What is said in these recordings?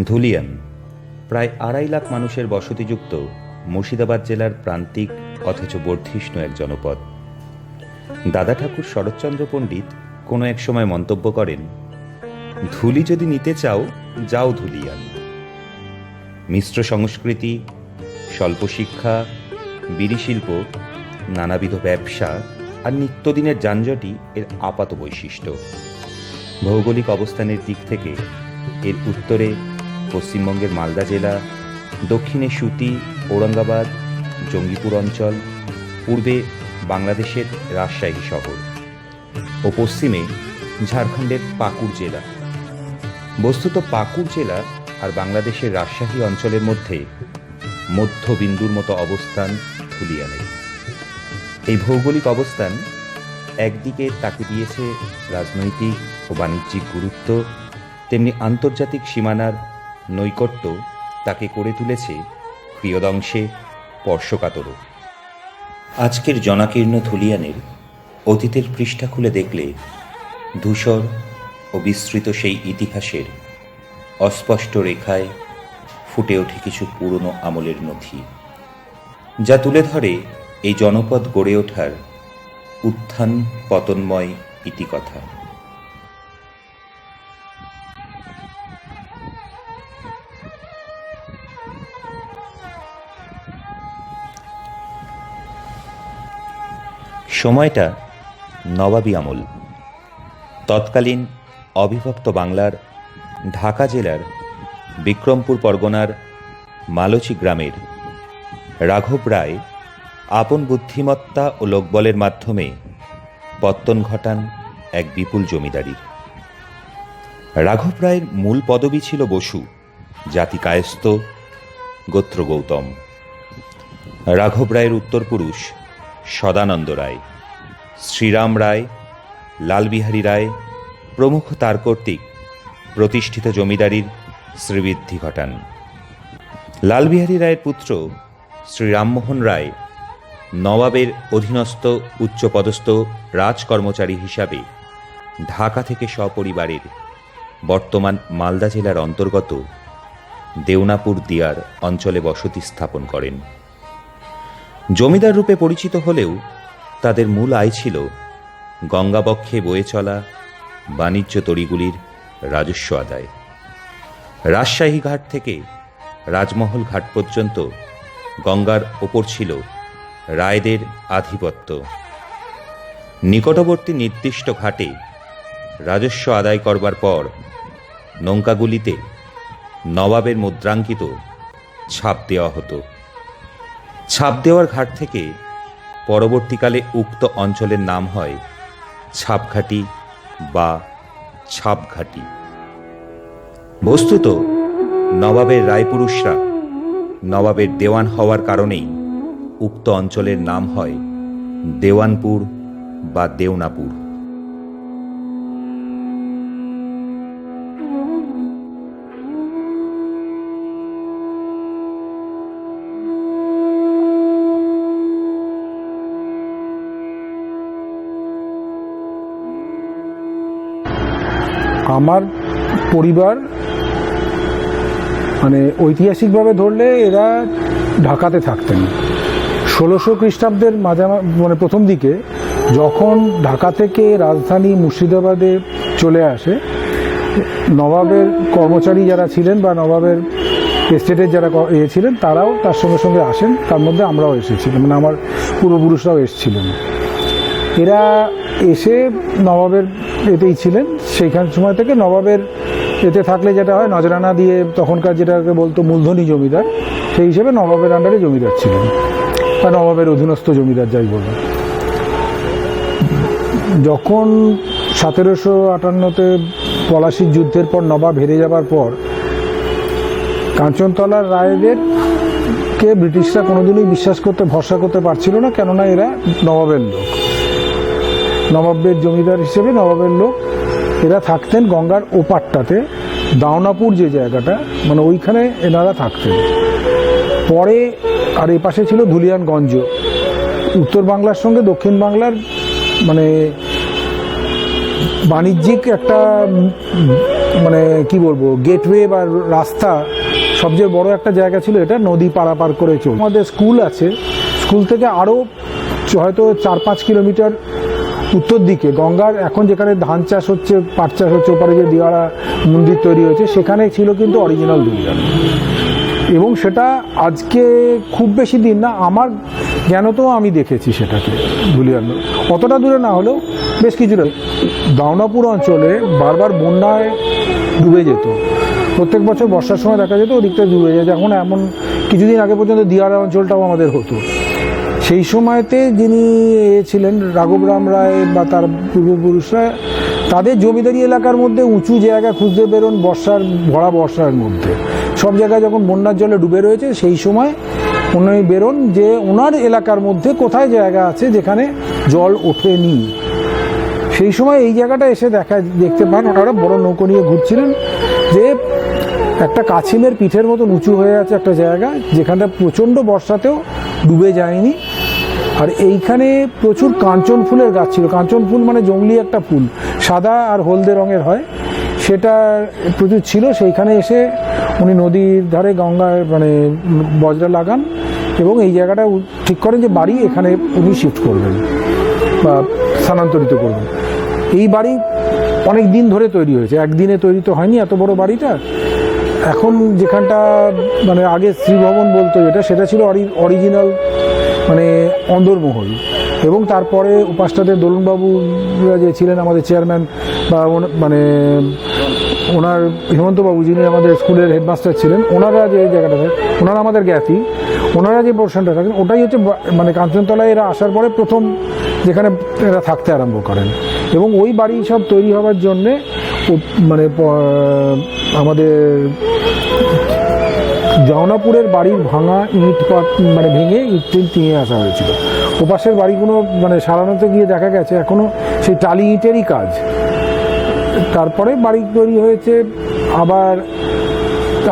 ধুলিয়ান প্রায় ২.৫ লাখ মানুষের বসতিযুক্ত মুর্শিদাবাদ জেলার প্রান্তিক অথচ বর্ধিষ্ণু এক জনপদ। দাদা ঠাকুর শরৎচন্দ্র পণ্ডিত কোনো এক সময় মন্তব্য করেন, ধুলি যদি নিতে চাও যাও ধুলিয়ান। মিশ্র সংস্কৃতি, স্বল্প শিক্ষা, বিড়ি শিল্প, নানাবিধ ব্যবসা আর নিত্যদিনের যানজটই এর আপাত বৈশিষ্ট্য। ভৌগোলিক অবস্থানের দিক থেকে এর উত্তরে পশ্চিমবঙ্গের মালদা জেলা, দক্ষিণে সুতি, ঔরঙ্গাবাদ, জঙ্গিপুর অঞ্চল, পূর্বে বাংলাদেশের রাজশাহী শহর ও পশ্চিমে ঝাড়খণ্ডের পাকুড় জেলা। বস্তুত পাকুড় জেলা আর বাংলাদেশের রাজশাহী অঞ্চলের মধ্যে মধ্যবিন্দুর মতো অবস্থান ধুলিয়ানের। এই ভৌগোলিক অবস্থান একদিকে তাকে দিয়েছে রাজনৈতিক ও বাণিজ্যিক গুরুত্ব, তেমনি আন্তর্জাতিক সীমানার নৈকট্য তাকে করে তুলেছে প্রিয়দংশে স্পর্শকাতরও। আজকের জনাকীর্ণ ধুলিয়ানের অতীতের পৃষ্ঠা খুলে দেখলে ধূসর ও বিস্তৃত সেই ইতিহাসের অস্পষ্ট রেখায় ফুটে ওঠে কিছু পুরনো আমলের নথি, যা তুলে ধরে এই জনপদ গড়ে ওঠার উত্থান পতনময় ইতিকথা। সময়টা নবাবী আমল। তৎকালীন অবিভক্ত বাংলার ঢাকা জেলার বিক্রমপুর পরগনার মালচি গ্রামের রাঘব রায় আপন বুদ্ধিমত্তা ও লোকবলের মাধ্যমে পত্তন ঘটান এক বিপুল জমিদারির। রাঘব রায়ের মূল পদবি ছিল বসু, জাতি কায়স্থ, গোত্র গৌতম। রাঘব রায়ের উত্তরপুরুষ সদানন্দ রায়, শ্রীরাম রায়, লালবিহারী রায় প্রমুখ তার কর্তৃক প্রতিষ্ঠিত জমিদারির শ্রীবৃদ্ধি ঘটান। লালবিহারী রায়ের পুত্র শ্রী রামমোহন রায় নবাবের অধীনস্থ উচ্চপদস্থ রাজকর্মচারী হিসাবে ঢাকা থেকে সপরিবারের বর্তমান মালদা জেলার অন্তর্গত দেওনাপুর দিয়ার অঞ্চলে বসতি স্থাপন করেন। জমিদার রূপে পরিচিত হলেও তাদের মূল আয় ছিল গঙ্গাবক্ষে বয়ে চলা বাণিজ্য তরীগুলির রাজস্ব আদায়। রাজশাহী ঘাট থেকে রাজমহল ঘাট পর্যন্ত গঙ্গার ওপর ছিল রায়দের আধিপত্য। নিকটবর্তী নির্দিষ্ট ঘাটে রাজস্ব আদায় করবার পর নৌকাগুলিতে নবাবের মুদ্রাঙ্কিত ছাপ দেওয়া হতো। ছাপ দেওয়ার ঘাট থেকে পরবর্তীকালে উক্ত অঞ্চলের নাম হয় ছাপঘাটি বা ছাপঘাটি। বস্তুত নবাবের রায়পুরুষরা নবাবের দেওয়ান হওয়ার কারণেই উক্ত অঞ্চলের নাম হয় দেওয়ানপুর বা দেওনাপুর। আমার পরিবার মানে ঐতিহাসিকভাবে ধরলে এরা ঢাকাতে থাকতেন। ১৬০০ খ্রিস্টাব্দের মানে প্রথম দিকে যখন ঢাকা থেকে রাজধানী মুর্শিদাবাদে চলে আসে, নবাবের কর্মচারী যারা ছিলেন বা নবাবের এস্টেটের যারা ছিলেন তারাও তার সঙ্গে সঙ্গে আসেন। তার মধ্যে আমরাও এসেছিলাম, মানে আমার পূর্বপুরুষরাও এসেছিলেন। এরা এসে নবাবের এতেই ছিলেন। সেইখান সময় থেকে নবাবের এতে থাকলে যেটা হয়, নজরানা দিয়ে তখনকার যেটাকে বলতো মূলধনী জমিদার, সেই হিসেবে নবাবের আন্ডারে জমিদার ছিলেন বা নবাবের অধীনস্থ জমিদার যাই বলুন। যখন ১৭৫৮-তে পলাশির যুদ্ধের পর নবাব হেরে যাবার পর কাঞ্চনতলার রায়দেরকে ব্রিটিশরা কোনোদিনই বিশ্বাস করতে ভরসা করতে পারছিল না, কেননা এরা নবাবের লোক, নবাবের জমিদার হিসেবে নবাবের লোক। এরা থাকতেন গঙ্গার ওপারটাতে, দাওনাপুর যে জায়গাটা, মানে ওইখানে এনারা থাকতেন। পরে আর এ পাশে ছিল ধুলিয়ানগঞ্জ। উত্তর বাংলার সঙ্গে দক্ষিণ বাংলার মানে বাণিজ্যিক একটা মানে কি বলবো গেটওয়ে বা রাস্তা, সবচেয়ে বড় একটা জায়গা ছিল এটা, নদী পারাপার করে চল। আমাদের স্কুল আছে, স্কুল থেকে আরও হয়তো 4-5 কিলোমিটার উত্তর দিকে গঙ্গার এখন যেখানে ধান চাষ হচ্ছে, পাট চাষ হচ্ছে, ওপারে যে দিয়ারা মন্দির তৈরি হয়েছে সেখানে ছিল কিন্তু অরিজিনাল দুলিয়ান। এবং সেটা আজকে খুব বেশি দিন না, আমার জ্ঞানতেও আমি দেখেছি সেটাকে দুলিয়ান, অতটা দূরে না হলেও বেশ কিছুটা। দাওনাপুর অঞ্চলে বারবার বন্যায় ডুবে যেত, প্রত্যেক বছর বর্ষার সময় দেখা যেত ওদিকটা ডুবে যেত। এখন এমন কিছুদিন আগে পর্যন্ত দিয়ারা অঞ্চলটাও আমাদের হতো। সেই সময়তে যিনি ছিলেন রাঘবরাম রায় বা তার পূর্বপুরুষরা, তাদের জমিদারি এলাকার মধ্যে উঁচু জায়গা খুঁজতে বেরোন ভরা বর্ষার মধ্যে। সব জায়গায় যখন বন্যার জলে ডুবে রয়েছে সেই সময় উনি বেরোন যে ওনার এলাকার মধ্যে কোথায় জায়গা আছে যেখানে জল ওঠেনি। সেই সময় এই জায়গাটা এসে দেখতে পান, ওনারা বড় নৌকো নিয়ে ঘুরছিলেন যে একটা কাছিমের পিঠের মতন উঁচু হয়ে আছে একটা জায়গা, যেখানটা প্রচণ্ড বর্ষাতেও ডুবে যায়নি। আর এইখানে প্রচুর কাঞ্চন ফুলের গাছ ছিল। কাঞ্চন ফুল মানে জঙ্গলি একটা ফুল, সাদা আর হলদে রঙের হয়, সেটা প্রচুর ছিল। সেইখানে এসে উনি নদীর ধারে গঙ্গায় মানে বজরা লাগান এবং এই জায়গাটা ঠিক করেন যে বাড়ি এখানে উনি শিফট করবেন বা স্থানান্তরিত করবেন। এই বাড়ি অনেক দিন ধরে তৈরি হয়েছে, একদিনে তৈরি তো হয়নি এত বড় বাড়িটা। এখন যেখানটা মানে আগে শ্রীভবন বলতো যেটা, সেটা ছিল অরিজিনাল মানে অন্দরমহল। এবং তারপরে উপাসটাদের দোলনবাবুরা যে ছিলেন আমাদের চেয়ারম্যান বা মানে ওনার হেমন্তবাবু যিনি আমাদের স্কুলের হেডমাস্টার ছিলেন, ওনারা যে জায়গাটা থাকেন, ওনারা আমাদের জ্ঞাতি, ওনারা যে পোর্শনটা থাকেন ওটাই হচ্ছে মানে কাঞ্চনতলায় এরা আসার পরে প্রথম যেখানে এরা থাকতে আরম্ভ করেন। এবং ওই বাড়ি সব তৈরি হওয়ার জন্যে মানে আমাদের জাওনাপুরের বাড়ির ভাঙা ইট মানে ভেঙে ইট নিয়ে আসা হয়েছিল। ওপাশের বাড়িগুলো মানে সারানোতে গিয়ে দেখা গেছে এখনও সেই টালি ইটেরই কাজ। তারপরে বাড়ি তৈরি হয়েছে আবার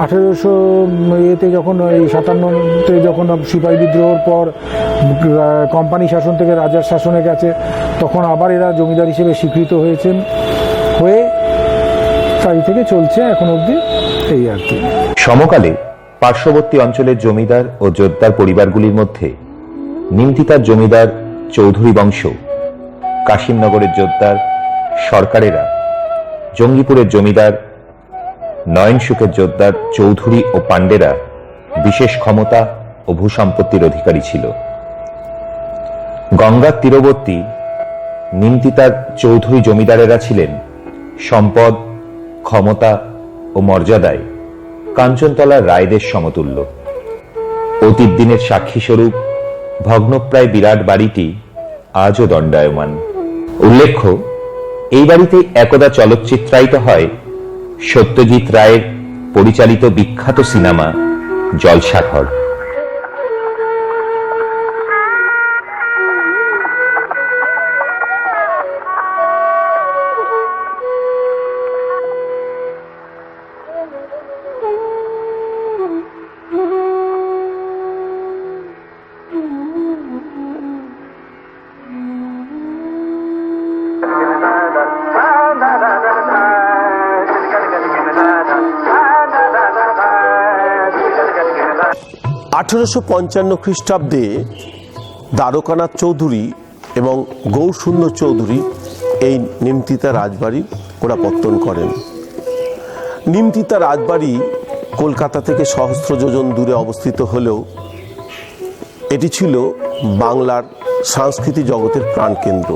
1800 যখন এই 57-তে যখন সিপাহী বিদ্রোহের পর কোম্পানি শাসন থেকে রাজার শাসনে গেছে, তখন আবার এরা জমিদার হিসেবে স্বীকৃত হয়েছেন, হয়ে তাই থেকে চলছে এখন অবধি, এই আর কি। সমকালে পার্শ্ববর্তী অঞ্চলের জমিদার ও জোতদার পরিবারগুলির মধ্যে নিমতিতার জমিদার চৌধুরী বংশ, কাশিমনগরের জোতদার সরকারেরা, জঙ্গিপুরের জমিদার নয়নসুখের জোতদার চৌধুরী ও পাণ্ডেরা বিশেষ ক্ষমতা ও ভূসম্পত্তির অধিকারী ছিল। গঙ্গার তীরবর্তী নিমতিতার চৌধুরী জমিদারেরা ছিলেন সম্পদ, ক্ষমতা ও মর্যাদায় কাঞ্চনতলার রায়দের সমতুল্য। অতীত দিনের সাক্ষীস্বরূপ ভগ্নপ্রায় বিরাট বাড়িটি আজও দণ্ডায়মান। উল্লেখ্য, এই বাড়িতে একদা চলচ্চিত্রায়িত হয় সত্যজিৎ রায়ের পরিচালিত বিখ্যাত সিনেমা জলসাঘর। 1855 খ্রিস্টাব্দে দ্বারকানাথ চৌধুরী এবং গৌরসুন্দর চৌধুরী এই নিমতিতা রাজবাড়ির গোড়াপত্তন করেন। নিমতিতা রাজবাড়ি কলকাতা থেকে সহস্র যোজন দূরে অবস্থিত হলেও এটি ছিল বাংলার সাংস্কৃতিক জগতের প্রাণকেন্দ্র।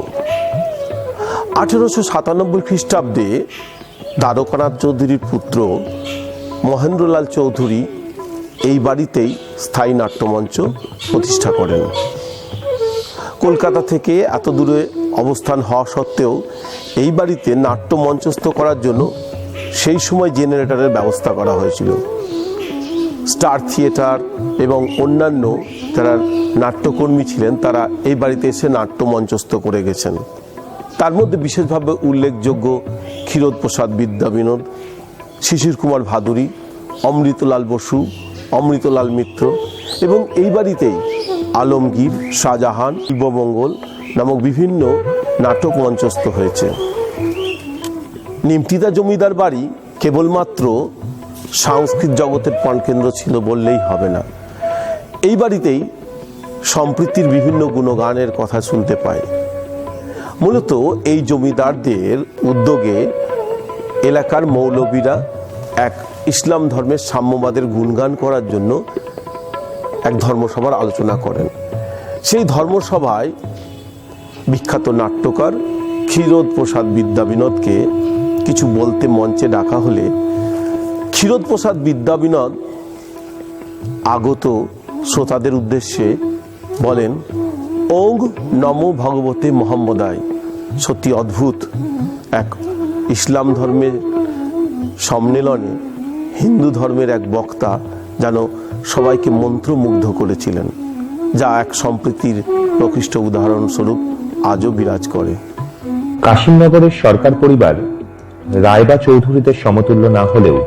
1897 খ্রিস্টাব্দে দ্বারকানাথ চৌধুরীর পুত্র মহেন্দ্রলাল চৌধুরী এই বাড়িতেই স্থায়ী নাট্যমঞ্চ প্রতিষ্ঠা করেন। কলকাতা থেকে এত দূরে অবস্থান হওয়া সত্ত্বেও এই বাড়িতে নাট্য মঞ্চস্থ করার জন্য সেই সময় জেনারেটরের ব্যবস্থা করা হয়েছিল। স্টার থিয়েটার এবং অন্যান্য যারা নাট্যকর্মী ছিলেন তারা এই বাড়িতে এসে নাট্য মঞ্চস্থ করে গেছেন। তার মধ্যে বিশেষভাবে উল্লেখযোগ্য ক্ষীরোদ প্রসাদ বিদ্যাবিনোদ, শিশির কুমার ভাদুরী, অমৃতলাল বসু, অমৃতলাল মিত্র এবং এই বাড়িতেই আলমগীর, শাহজাহান, শিবমঙ্গল নামক বিভিন্ন নাটক মঞ্চস্থ হয়েছে। নিমতিতা জমিদার বাড়ি কেবলমাত্র সাংস্কৃতিক জগতের প্রাণকেন্দ্র ছিল বললেই হবে না। এই বাড়িতেই সম্প্রীতির বিভিন্ন গুণগানের কথা শুনতে পাই। মূলত এই জমিদারদের উদ্যোগে এলাকার মৌলবীরা এক ইসলাম ধর্মের সাম্যবাদের গুণগান করার জন্য এক ধর্মসভার আলোচনা করেন। সেই ধর্মসভায় বিখ্যাত নাট্যকার ক্ষীরোদ প্রসাদ বিদ্যাবিনোদকে কিছু বলতে মঞ্চে ডাকা হলে ক্ষীরোদ প্রসাদ বিদ্যাবিনোদ আগত শ্রোতাদের উদ্দেশ্যে বলেন, ওং নমো ভগবতে মোহাম্মদায়। সত্যি অদ্ভুত এক ইসলাম ধর্মের সম্মেলনে হিন্দু ধর্মের এক বক্তা যেন সবাইকে মন্ত্রমুগ্ধ করেছিলেন, যা এক সম্প্রীতির প্রকৃষ্ট উদাহরণস্বরূপ আজও বিরাজ করে। কাশিমনগরের সরকার পরিবার রায় বা চৌধুরীদের সমতুল্য না হলেও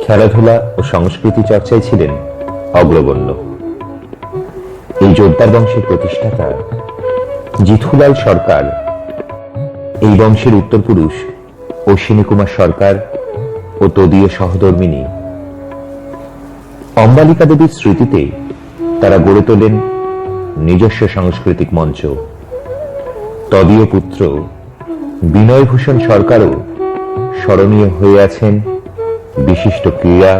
খেলাধুলা ও সংস্কৃতি চর্চায় ছিলেন অগ্রগণ্য। এই জোরদার বংশের প্রতিষ্ঠাতা জিথুলাল সরকার, এই বংশের উত্তরপুরুষ অশ্বিনী কুমার সরকার ও তদীয় সহধর্মিনী অম্বালিকা দেবীর স্মৃতিতে তারা গড়ে তোলেন নিজস্ব সাংস্কৃতিক মঞ্চ। তদীয় পুত্র বিনয়ভূষণ সরকারও স্মরণীয় হয়ে আছেন বিশিষ্ট ক্রীড়া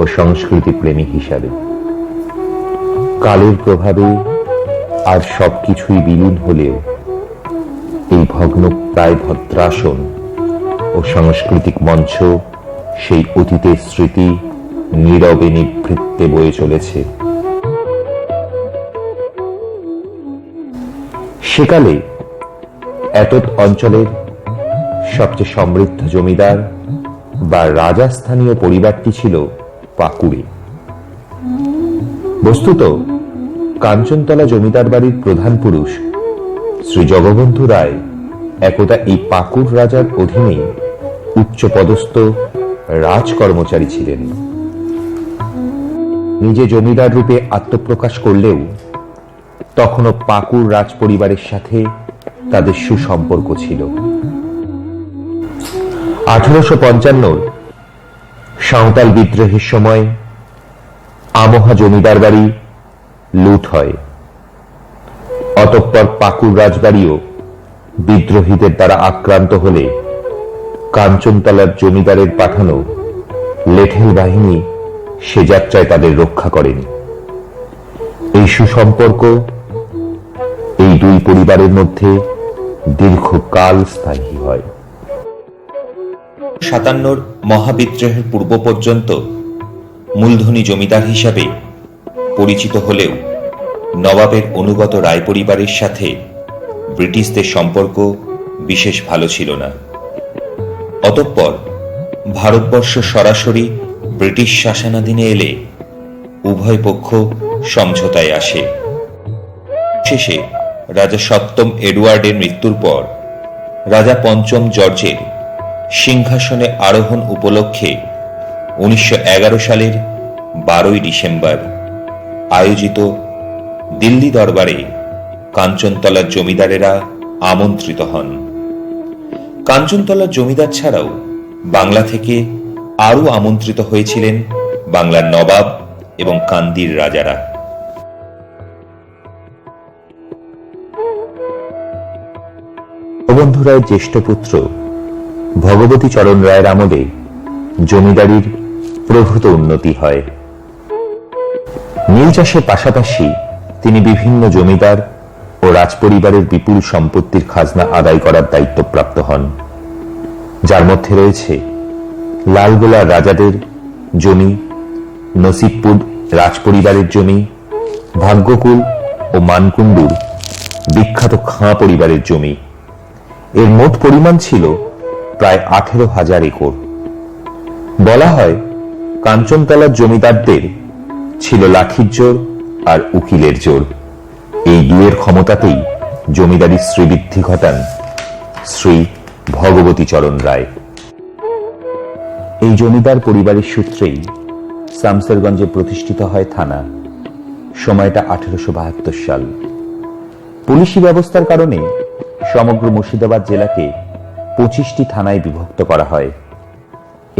ও সংস্কৃতি প্রেমী হিসাবে। কালের প্রভাবে আর সবকিছুই বিলীন হলেও এই ভগ্ন প্রায় ভদ্রাসন ও সাংস্কৃতিক মঞ্চ সেই অতীতের স্মৃতি নীরবে নিভৃতে বয়ে চলেছে। সেকালে এতদ অঞ্চলের সবচেয়ে সমৃদ্ধ জমিদার বা রাজাস্থানীয় পরিবারটি ছিল পাকুড়ে। বস্তুত কাঞ্চনতলা জমিদার বাড়ির প্রধান পুরুষ শ্রী জগবন্ধু রায় একদা এই পাকুড় রাজার অধীনে উচ্চপদস্থ রাজকর্মচারী ছিলেন। নিজে জমিদার রূপে আত্মপ্রকাশ করলেও তখনও পাকুড় রাজ পরিবারের সাথে তাদের সুসম্পর্ক ছিল। 1855 সাঁওতাল বিদ্রোহের সময় আমহা জমিদার বাড়ি লুট হয়। অতঃপর পাকুড় রাজবাড়িও বিদ্রোহীদের দ্বারা আক্রান্ত হলে কাঞ্চনতলার জমিদারের পাঠানো লেঠেল বাহিনী সে যাত্রায় তাদের রক্ষা করেন। এই সুসম্পর্ক এই দুই পরিবারের মধ্যে দীর্ঘকাল স্থায়ী হয়। 57 মহাবিদ্রোহের পূর্ব পর্যন্ত মূলধনী জমিদার হিসাবে পরিচিত হলেও নবাবের অনুগত রায় পরিবারের সাথে ব্রিটিশদের সম্পর্ক বিশেষ ভালো ছিল না। অতঃপর ভারতবর্ষ সরাসরি ব্রিটিশ শাসনাধীনে এলে উভয় পক্ষ সমঝোতায় আসে। শেষে রাজা 7ম এডওয়ার্ডের মৃত্যুর পর রাজা 5ম জর্জের সিংহাসনে আরোহণ উপলক্ষে 1911 সালের 12 ডিসেম্বর আয়োজিত দিল্লি দরবারে কাঞ্চনতলার জমিদারেরা আমন্ত্রিত হন। কাঞ্চনতলার জমিদার ছাড়াও বাংলা থেকে আরও আমন্ত্রিত হয়েছিলেন বাংলার নবাব এবং কান্দির রাজারা। জগবন্ধু রায়ের জ্যেষ্ঠ পুত্র ভগবতী চরণ রায়ের আমলে জমিদারির প্রভূত উন্নতি হয়। নীল চাষের পাশাপাশি তিনি বিভিন্ন জমিদার ও রাজপরিবারের বিপুল সম্পত্তির খাজনা আদায় করার দায়িত্বপ্রাপ্ত হন, যার মধ্যে রয়েছে লালগোলার রাজাদের জমি, নসিবপুর রাজপরিবারের জমি, ভাগ্যকুল ও মানকুণ্ডুর বিখ্যাত খাঁ পরিবারের জমি। এর মোট পরিমাণ ছিল প্রায় 18,000 একর। বলা হয় কাঞ্চনতলার জমিদারদের ছিল লাঠির জোর আর উকিলের জোর। এই দুয়ের ক্ষমতাতেই জমিদারির শ্রীবৃদ্ধি ঘটান শ্রী ভগবতী চরণ রায়। এই জমিদার পরিবারের সূত্রেই শামসেরগঞ্জে প্রতিষ্ঠিত হয় থানা। সময়টা 1872 সাল। পুলিশি ব্যবস্থার কারণে সমগ্র মুর্শিদাবাদ জেলাকে 25টি থানায় বিভক্ত করা হয়।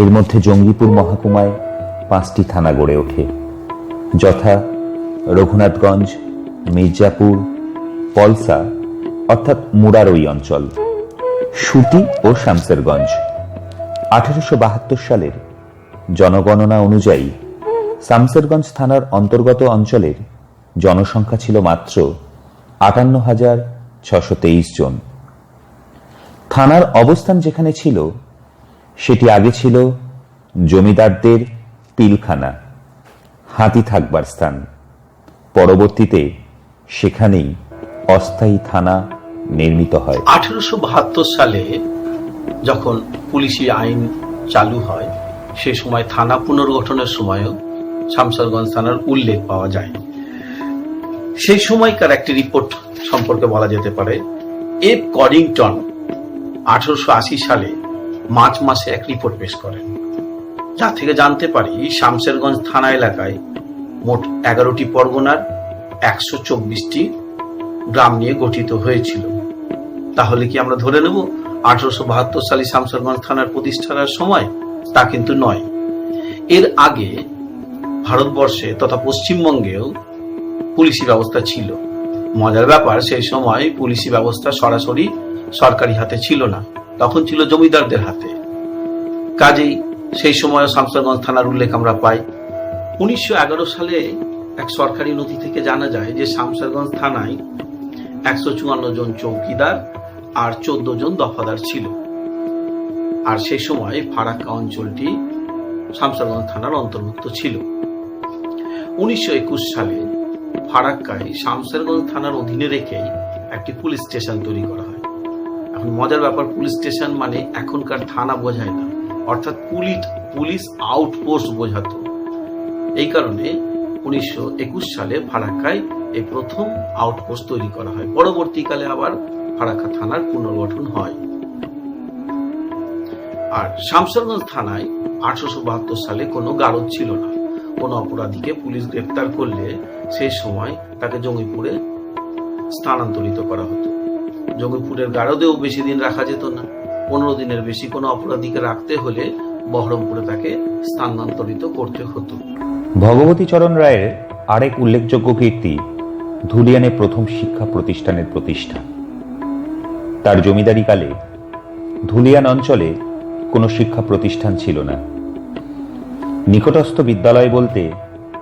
এর মধ্যে জঙ্গিপুর মহকুমায় 5টি থানা গড়ে ওঠে, যথা রঘুনাথগঞ্জ, মির্জাপুর, পলসা অর্থাৎ মুরারই অঞ্চল, সুতি ও শামসেরগঞ্জ। 1872 সালের জনগণনা অনুযায়ী শামসেরগঞ্জ থানার অন্তর্গত অঞ্চলের জনসংখ্যা ছিল মাত্র 58,623 জন। থানার অবস্থান যেখানে ছিল সেটি আগে ছিল জমিদারদের পিলখানা, হাতি থাকবার স্থান। পরবর্তীতে সেখানেই অস্থায়ী থানা নির্মিত হয়। 1872 সালে যখন পুলিশি আইন চালু হয়, সে সময় থানা পুনর্গঠনের সময়ও শামসেরগঞ্জ থানার উল্লেখ পাওয়া যায়। সেই সময়কার একটি রিপোর্ট সম্পর্কে বলা যেতে পারে, এফ কডিংটন 1880 সালে মার্চ মাসে এক রিপোর্ট পেশ করেন, যা থেকে জানতে পারি শামসেরগঞ্জ থানা এলাকায় মোট 11টি পরগনার 124টি গ্রাম নিয়ে গঠিত হয়েছিল। তাহলে কি আমরা ধরে নেব 1872 সালে শামসেরগঞ্জ থানার প্রতিষ্ঠার সময়? তা কিন্তু নয়। এর আগে ভারতবর্ষে তথা পশ্চিমবঙ্গেও পুলিশি ব্যবস্থা ছিল। মজার ব্যাপার, সেই সময় পুলিশি ব্যবস্থা সরাসরি সরকারি হাতে ছিল না, তখন ছিল জমিদারদের হাতে। কাজেই সেই সময় শামসেরগঞ্জ থানার উল্লেখ আমরা পাই। 1911 সালে এক সরকারি নথি থেকে জানা যায় যে শামসেরগঞ্জ থানায় 154 জন চৌকিদার আর 14 জন দফাদার ছিল। আর সেই সময় ফারাক্কা অঞ্চলটি শামসেরগঞ্জ থানার অন্তর্ভুক্ত ছিল। 1921 সালে ফারাক্কায় শামসেরগঞ্জ থানার অধীনে রেখেই একটি পুলিশ স্টেশন তৈরি করা হয়। এখন মজার ব্যাপার, পুলিশ স্টেশন মানে এখনকার থানা বোঝায় না, অর্থাৎ পুলিশ আউটপোস্ট বোঝাতো। এই কারণে 1921 সালে ফারাক্কায় এই প্রথম আউটপোস্ট তৈরি করা হয়। পরবর্তীকালে আবার ফারাক্কা থানার পুনর্গঠন হয়। আর শামসেরগঞ্জ থানায় 1872 সালে কোনো গারদ ছিল না। কোনো অপরাধীকে পুলিশ গ্রেফতার করলে সেই সময় তাকে জঙ্গিপুরে স্থানান্তরিত করা হতো। জঙ্গিপুরের গারদেও বেশি দিন রাখা যেত না। 15 দিনের বেশি কোনো অপরাধীকে রাখতে হলে বহরমপুরে তাকে স্থানান্তরিত করতে হতো। ভগবতীচরণ রায়ের আরেক উল্লেখযোগ্য কীর্তি ধুলিয়ানে প্রথম শিক্ষা প্রতিষ্ঠানের প্রতিষ্ঠা। তার জমিদারিকালে ধুলিয়ান অঞ্চলে কোনো শিক্ষা প্রতিষ্ঠান ছিল না। নিকটস্থ বিদ্যালয় বলতে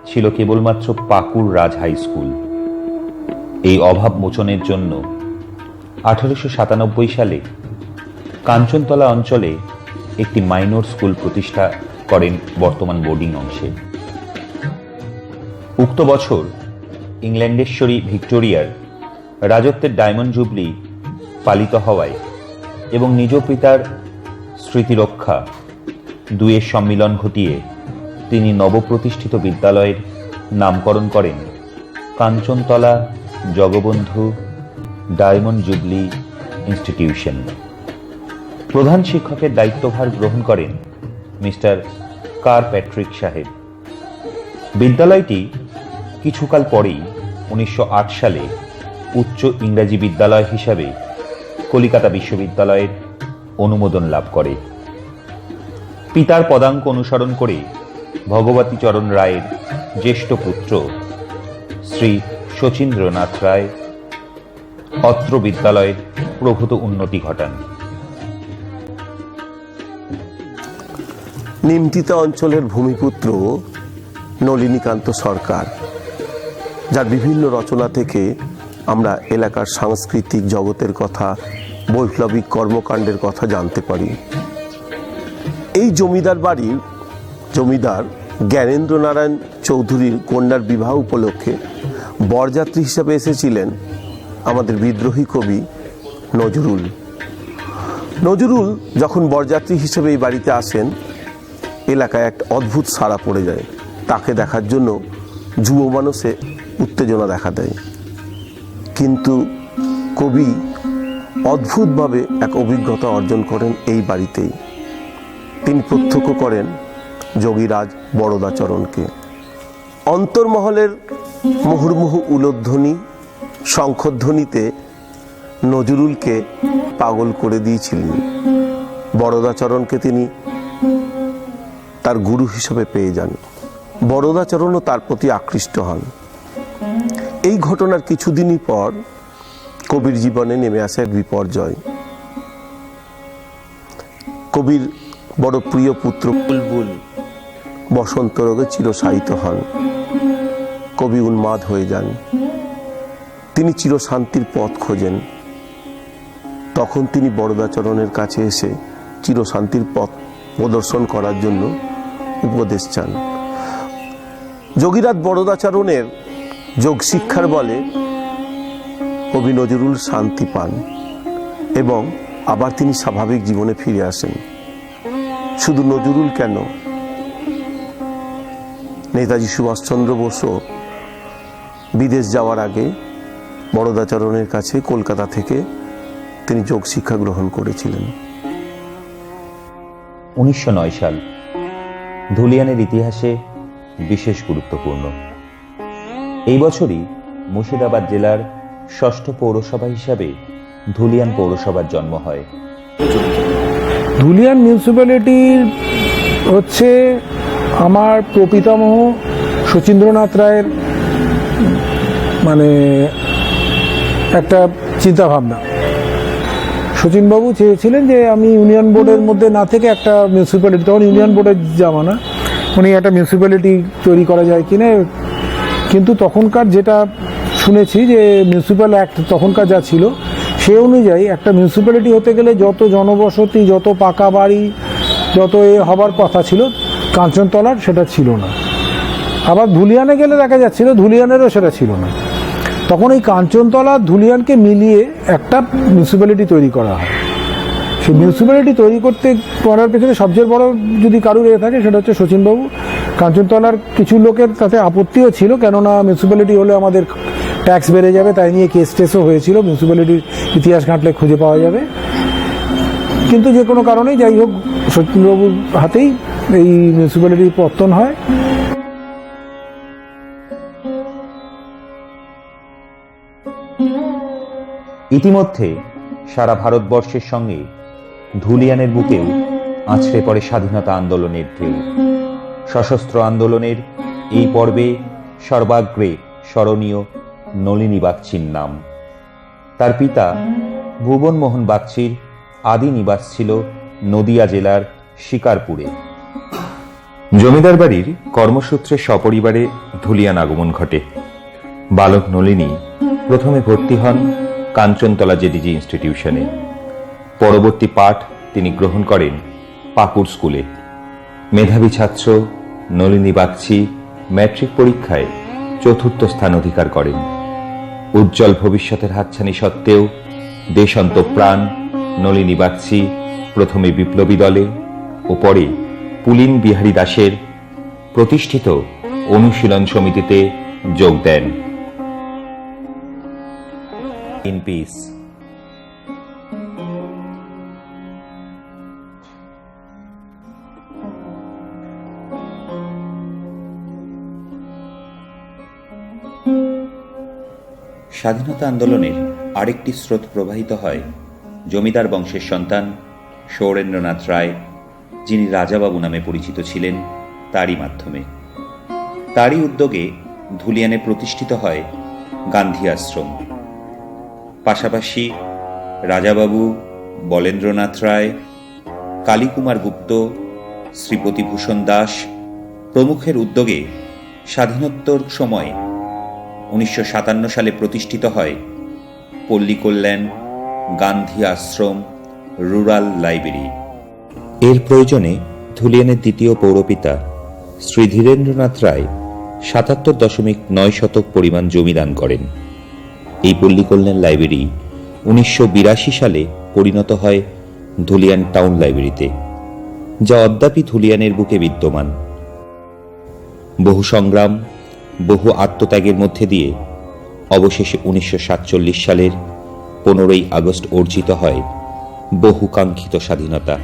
ছিল কেবলমাত্র পাকুড় রাজ হাই স্কুল। এই অভাব মোচনের জন্য 1897 সালে কাঞ্চনতলা অঞ্চলে একটি মাইনর স্কুল প্রতিষ্ঠা করেন বর্তমান বোর্ডিং অংশে। উক্ত বছর ইংল্যান্ডেশ্বরী ভিক্টোরিয়ার রাজত্বের ডায়মন্ড জুবলি পালিত হওয়ায় এবং নিজ পিতার স্মৃতিরক্ষা দুয়ের সম্মিলন ঘটিয়ে তিনি নবপ্রতিষ্ঠিত বিদ্যালয়ের নামকরণ করেন Kanchantala Jagabandhu diamond jubilee institution. প্রধান শিক্ষকের দায়িত্বভার গ্রহণ করেন মিস্টার কারপ্যাট্রিক সাহেব। বিদ্যালয়টি কিছুকাল পরেই 1908 সালে উচ্চ ইংরাজি বিদ্যালয় হিসাবে কলিকাতা বিশ্ববিদ্যালয়ের অনুমোদন লাভ করে। পিতার পদাঙ্ক অনুসরণ করে ভগবতীচরণ রায়ের জ্যেষ্ঠ পুত্র শ্রী শচীন্দ্রনাথ রায় অত্র বিদ্যালয়ের প্রভূত উন্নতি ঘটান। নিমতিতা অঞ্চলের ভূমিপুত্র নলিনীকান্ত সরকার, যার বিভিন্ন রচনা থেকে আমরা এলাকার সাংস্কৃতিক জগতের কথা, বৈপ্লবিক কর্মকাণ্ডের কথা জানতে পারি। এই জমিদার বাড়ির জমিদার জ্ঞানেন্দ্র নারায়ণ চৌধুরীর কন্যার বিবাহ উপলক্ষে বরযাত্রী হিসাবে এসেছিলেন আমাদের বিদ্রোহী কবি নজরুল। নজরুল যখন বরযাত্রী হিসেবে এই বাড়িতে আসেন, এলাকায় একটা অদ্ভুত সাড়া পড়ে যায়। তাকে দেখার জন্য যুব মানুষে উত্তেজনা দেখা দেয়। কিন্তু কবি অদ্ভুতভাবে এক অভিজ্ঞতা অর্জন করেন এই বাড়িতেই। তিনি প্রত্যক্ষ করেন যোগীরাজ বরদাচরণকে। অন্তর্মহলের মুহুর্মুহু উলোধ্বনি, শঙ্খধ্বনিতে নজরুলকে পাগল করে দিয়েছিলেন, বরদাচরণকে তিনি তার গুরু হিসেবে পেয়ে যান। বরদাচরণও তার প্রতি আকৃষ্ট হন। এই ঘটনার কিছুদিনই পর কবির জীবনে নেমে আসে এক বিপর্যয়। কবির বড় প্রিয় পুত্র বুলবুল বসন্ত রোগে চিরশায়িত হন। কবি উন্মাদ হয়ে যান। তিনি চিরশান্তির পথ খোঁজেন। তখন তিনি বরদাচরণের কাছে এসে চিরশান্তির পথ প্রদর্শন করার জন্য উপদেশ চান। যোগীরাজ বরদাচরণের যোগ শিক্ষার বলে কবি নজরুল শান্তি পান এবং আবার তিনি স্বাভাবিক জীবনে ফিরে আসেন। শুধু নজরুল কেন, নেতাজি সুভাষচন্দ্র বসু বিদেশ যাওয়ার আগে বরদাচরণের কাছে কলকাতা থেকে তিনি যোগ শিক্ষা গ্রহণ করেছিলেন। 1909 সাল ধুলিয়ানের ইতিহাসে বিশেষ গুরুত্বপূর্ণ। এই বছরই মুর্শিদাবাদ জেলার ৬ষ্ঠ পৌরসভা হিসাবে ধুলিয়ান পৌরসভার জন্ম হয়। ধুলিয়ান মিউনিসিপ্যালিটির হচ্ছে আমার প্রপিতামহ শচীন্দ্রনাথ রায়ের মানে একটা চিন্তাভাবনা। শচীনবাবু চেয়েছিলেন যে আমি ইউনিয়ন বোর্ডের মধ্যে না থেকে একটা মিউনিসিপ্যালিটি, তখন ইউনিয়ন বোর্ডের জামানা, উনি একটা মিউনিসিপ্যালিটি তৈরি করা যায় কিনা। কিন্তু তখনকার যেটা শুনেছি যে মিউনিসিপ্যাল অ্যাক্ট তখনকার যা ছিল সে অনুযায়ী একটা মিউনিসিপ্যালিটি হতে গেলে যত জনবসতি, যত পাকা বাড়ি, যত হবার কথা ছিল কাঞ্চনতলার সেটা ছিল না। আবার ধুলিয়ানে গেলে দেখা যাচ্ছিল ধুলিয়ানেরও সেটা ছিল না। তখন এই কাঞ্চনতলা ধুলিয়ানকে মিলিয়ে একটা মিউনিসিপ্যালিটি তৈরি করা হয়। সেই মিউনিসিপ্যালিটি তৈরি করার পেছনে সবচেয়ে বড় যদি কারুর থাকে সেটা হচ্ছে শচীনবাবু। কাঞ্চনতলার কিছু লোকের তাতে আপত্তিও ছিল, কেননা মিউনিসিপ্যালিটি হলে আমাদের ট্যাক্স বেড়ে যাবে, তাই নিয়ে কেস টেসও হয়েছিল, মিউনিসিপ্যালিটির ইতিহাস ঘাঁটলে খুঁজে পাওয়া যাবে। কিন্তু যে কোনো কারণেই যাই হোক শচীনবাবুর হাতেই এই মিউনিসিপ্যালিটির পত্তন হয়। ইতিমধ্যে সারা ভারতবর্ষের সঙ্গে ধুলিয়ানের বুকেও আছড়ে পড়ে স্বাধীনতা আন্দোলনের ঢেউ। সশস্ত্র আন্দোলনের এই পর্বে সর্বাগ্রে স্মরণীয় নলিনী বাগচির নাম। তার পিতা ভুবন মোহন বাগচির আদি নিবাস ছিল নদিয়া জেলার শিকারপুরে। জমিদার বাড়ির কর্মসূত্রে সপরিবারে ধুলিয়ান আগমন ঘটে। বালক নলিনী প্রথমে ভর্তি হন কাঞ্চনতলা জেডিজি ইনস্টিটিউশনে। পরবর্তী পাঠ তিনি গ্রহণ করেন পাকুড় স্কুলে। মেধাবী ছাত্র নলিনী বাগচি ম্যাট্রিক পরীক্ষায় ৪র্থ স্থান অধিকার করেন। উজ্জ্বল ভবিষ্যতের হাতছানি সত্ত্বেও দেশান্তপ্রাণ নলিনী বাগচি প্রথমে বিপ্লবী দলে ও পরে পুলিন বিহারী দাসের প্রতিষ্ঠিত অনুশীলন সমিতিতে যোগ দেন। In peace. স্বাধীনতা আন্দোলনের আরেকটি স্রোত প্রবাহিত হয় জমিদার বংশের সন্তান সৌরেন্দ্রনাথ রায়, যিনি রাজাবাবু নামে পরিচিত ছিলেন, তারই মাধ্যমে। তারই উদ্যোগে ধুলিয়ানে প্রতিষ্ঠিত হয় গান্ধী আশ্রম। পাশাপাশি রাজাবাবু, বলেন্দ্রনাথ রায়, কালীকুমার গুপ্ত, শ্রীপতিভূষণ দাস প্রমুখের উদ্যোগে স্বাধীনোত্তর সময় 1957 সালে প্রতিষ্ঠিত হয় পল্লী কল্যাণ গান্ধী আশ্রম রুরাল লাইব্রেরি। এর প্রয়োজনে ধুলিয়ানের দ্বিতীয় পৌরপিতা শ্রী ধীরেন্দ্রনাথ রায় ৭৭.৯ শতক পরিমাণ জমি দান করেন। এই পল্লী কল্যাণ লাইব্রেরি 1982 সালে পরিণত হয় ধুলিয়ান টাউন লাইব্রেরিতে, যা অদ্যাপি ধুলিয়ানের বুকে বিদ্যমান। বহু সংগ্রাম, বহু আত্মত্যাগের মধ্যে দিয়ে অবশেষে 1947 সালের 15ই আগস্ট অর্জিত হয় বহুকাঙ্ক্ষিত স্বাধীনতা।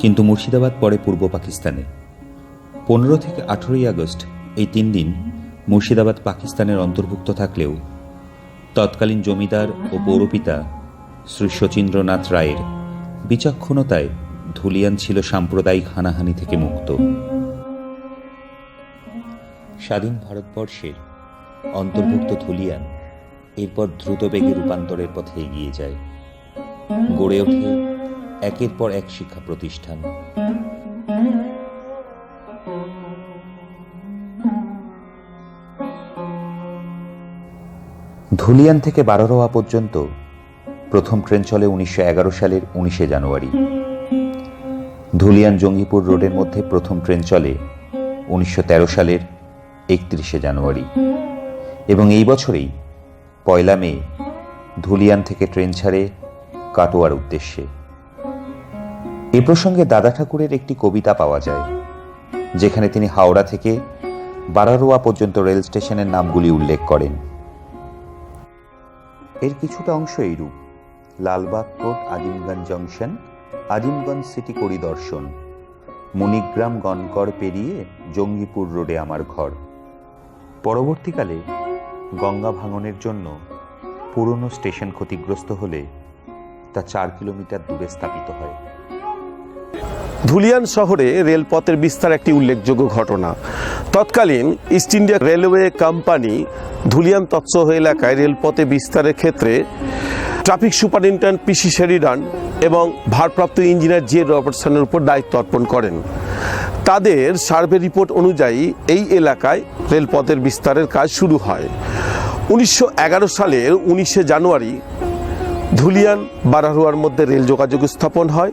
কিন্তু মুর্শিদাবাদ পড়ে পূর্ব পাকিস্তানে। 15 থেকে 18 আগস্ট এই 3 দিন মুর্শিদাবাদ পাকিস্তানের অন্তর্ভুক্ত থাকলেও তৎকালীন জমিদার ও পৌরপিতা শ্রী শচীন্দ্রনাথ রায়ের বিচক্ষণতায় ধুলিয়ান ছিল সাম্প্রদায়িক হানাহানি থেকে মুক্ত। স্বাধীন ভারতবর্ষের অন্তর্ভুক্ত ধুলিয়ান এরপর দ্রুত বেগে রূপান্তরের পথে এগিয়ে যায়। গড়ে ওঠে একের পর এক শিক্ষা প্রতিষ্ঠান। ধুলিয়ান থেকে বারোরোয়া পর্যন্ত প্রথম ট্রেন চলে 1911 সালের 19শে জানুয়ারি। ধুলিয়ান জঙ্গিপুর রোডের মধ্যে প্রথম ট্রেন চলে 1913 সালের 31শে জানুয়ারি এবং এই বছরেই 1 মে ধুলিয়ান থেকে ট্রেন ছাড়ে কাটোয়ার উদ্দেশ্যে। এ প্রসঙ্গে দাদা ঠাকুরের একটি কবিতা পাওয়া যায়, যেখানে তিনি হাওড়া থেকে বারোরোয়া পর্যন্ত রেল স্টেশনের নামগুলি উল্লেখ করেন। এর কিছুটা অংশ এইরূপ: Lalbagh court Azimganj junction, Azimganj city পরিদর্শন, মণিগ্রাম গনকর পেরিয়ে জঙ্গিপুর রোডে আমার ঘর। পরবর্তীকালে গঙ্গা ভাঙনের জন্য পুরনো স্টেশন ক্ষতিগ্রস্ত হলে তা 4 কিলোমিটার দূরে স্থাপিত হয়। ধুলিয়ান শহরে রেলপথের বিস্তার একটি উল্লেখযোগ্য ঘটনা। তৎকালীন East India Railway Company Dhulian তৎসহ এলাকায় রেলপথে বিস্তারের ক্ষেত্রে ট্রাফিক সুপারিনটেন্ডেন্ট পিসি শেরিডান এবং ভারপ্রাপ্ত ইঞ্জিনিয়ার জে রবার্টসনের উপর দায়িত্ব অর্পণ করেন। তাদের সার্ভে রিপোর্ট অনুযায়ী এই এলাকায় রেলপথের বিস্তারের কাজ শুরু হয়। 1911 সালের 19শে জানুয়ারি ধুলিয়ান বারোরোয়ার মধ্যে রেল যোগাযোগ স্থাপন হয়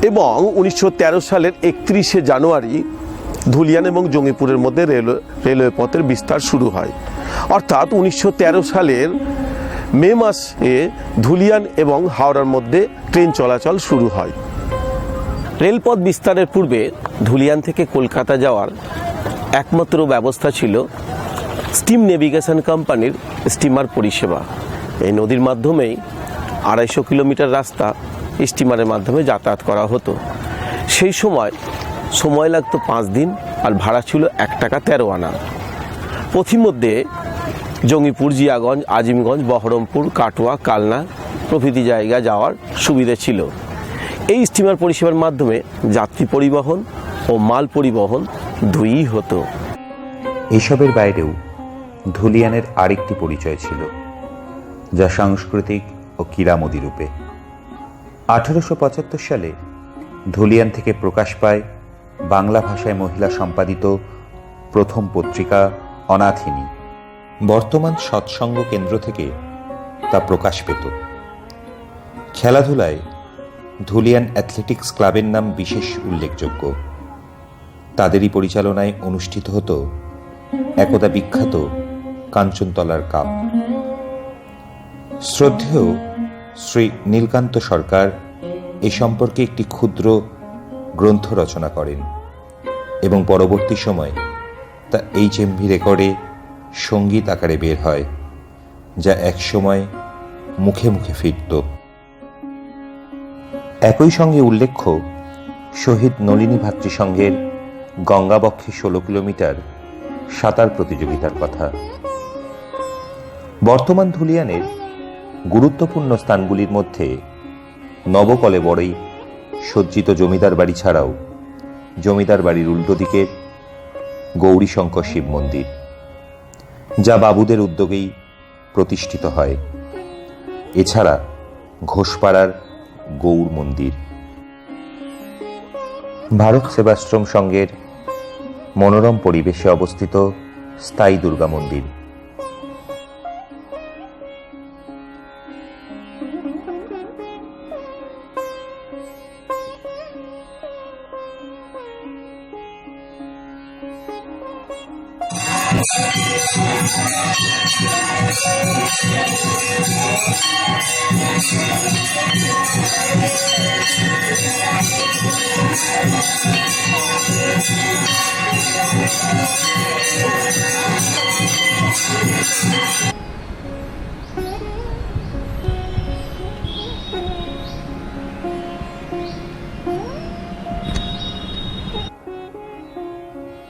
এবং 1913 সালের 31শে জানুয়ারি ধুলিয়ান এবং জঙ্গিপুরের মধ্যে রেলওয়ে পথের বিস্তার শুরু হয়। অর্থাৎ 1913 সালের মে মাসে ধুলিয়ান এবং হাওড়ার মধ্যে ট্রেন চলাচল শুরু হয়। রেলপথ বিস্তারের পূর্বে ধুলিয়ান থেকে কলকাতা যাওয়ার একমাত্র ব্যবস্থা ছিল স্টিম নেভিগেশন কোম্পানির স্টিমার পরিষেবা। এই নদীর মাধ্যমেই 250 কিলোমিটার রাস্তা স্টিমারের মাধ্যমে যাতায়াত করা হতো। সেই সময় লাগতো 5 দিন আর ভাড়া ছিল 1 টাকা 13 আনা। পথিমধ্যে জঙ্গিপুর, জিয়াগঞ্জ, আজিমগঞ্জ, বহরমপুর, কাটোয়া, কালনা প্রভৃতি জায়গা যাওয়ার সুবিধে ছিল। এই স্টিমার পরিষেবার মাধ্যমে যাত্রী পরিবহন ও মাল পরিবহন দুইই হতো। এসবের বাইরেও ধুলিয়ানের আরেকটি পরিচয় ছিল, যা সাংস্কৃতিক ও ক্রীড়ামোদী রূপে। 1875 সালে ধুলিয়ান থেকে প্রকাশ পায় বাংলা ভাষায় মহিলা সম্পাদিত প্রথম পত্রিকা অনাথিনী। বর্তমান সৎসঙ্গ কেন্দ্র থেকে তা প্রকাশ পেত। খেলাধুলায় ধুলিয়ান অ্যাথলেটিক্স ক্লাবের নাম বিশেষ উল্লেখযোগ্য। তাদেরই পরিচালনায় অনুষ্ঠিত হতো একদা বিখ্যাত কাঞ্চনতলার কাপ। শ্রদ্ধেয় শ্রী নীলকান্ত সরকার এ সম্পর্কে একটি ক্ষুদ্র গ্রন্থ রচনা করেন এবং পরবর্তী সময় তা HMV রেকর্ডে সঙ্গীত আকারে বের হয়, যা একসময় মুখে মুখে ফিরত। একই সঙ্গে উল্লেখ্য শহীদ নলিনী ভাতৃসংঘের গঙ্গাবক্ষে 16 কিলোমিটার সাঁতার প্রতিযোগিতার কথা। বর্তমান ধুলিয়ানের গুরুত্বপূর্ণ স্থানগুলির মধ্যে নবকলেবরেই সজ্জিত জমিদার বাড়ি ছাড়াও জমিদার বাড়ির উল্টো দিকের গৌরীশঙ্কর শিব মন্দির, যা বাবুদের উদ্যোগেই প্রতিষ্ঠিত হয়। এছাড়া ঘোষপাড়ার গৌর মন্দির, ভারত সেবাশ্রম সংঘের মনোরম পরিবেশে অবস্থিত স্থায়ী দুর্গা মন্দির,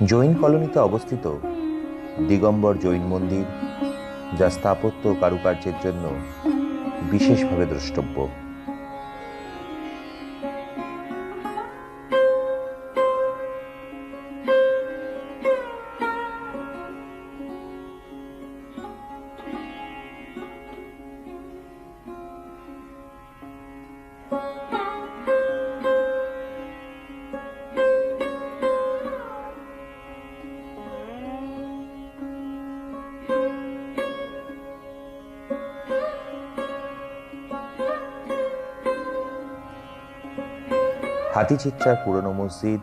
জৈন কলোনিতে অবস্থিত দিগম্বর জৈন মন্দির, যা স্থাপত্য ও কারুকার্যের জন্য বিশেষভাবে দ্রষ্টব্য। হাতিচিত্রার পুরনো মসজিদ,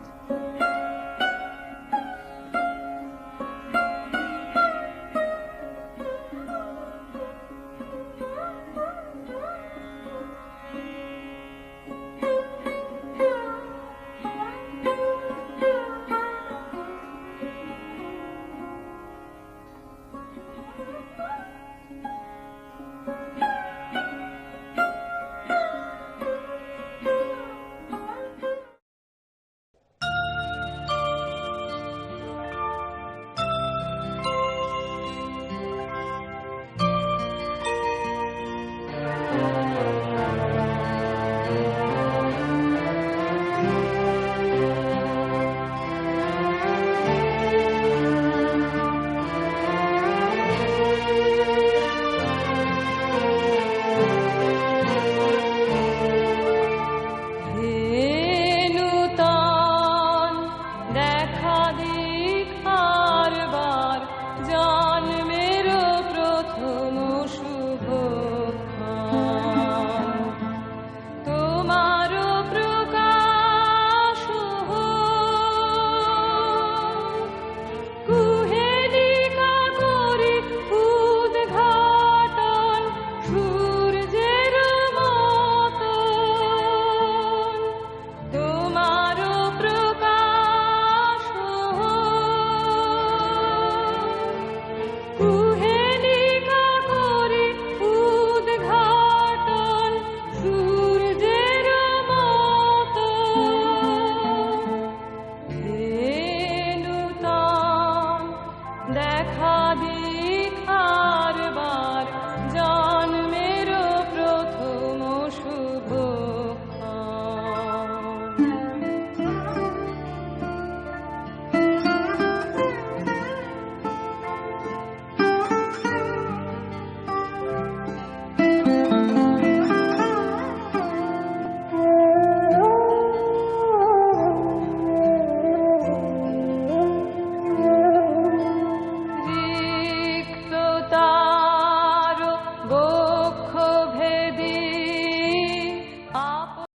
দেখা দিয়ে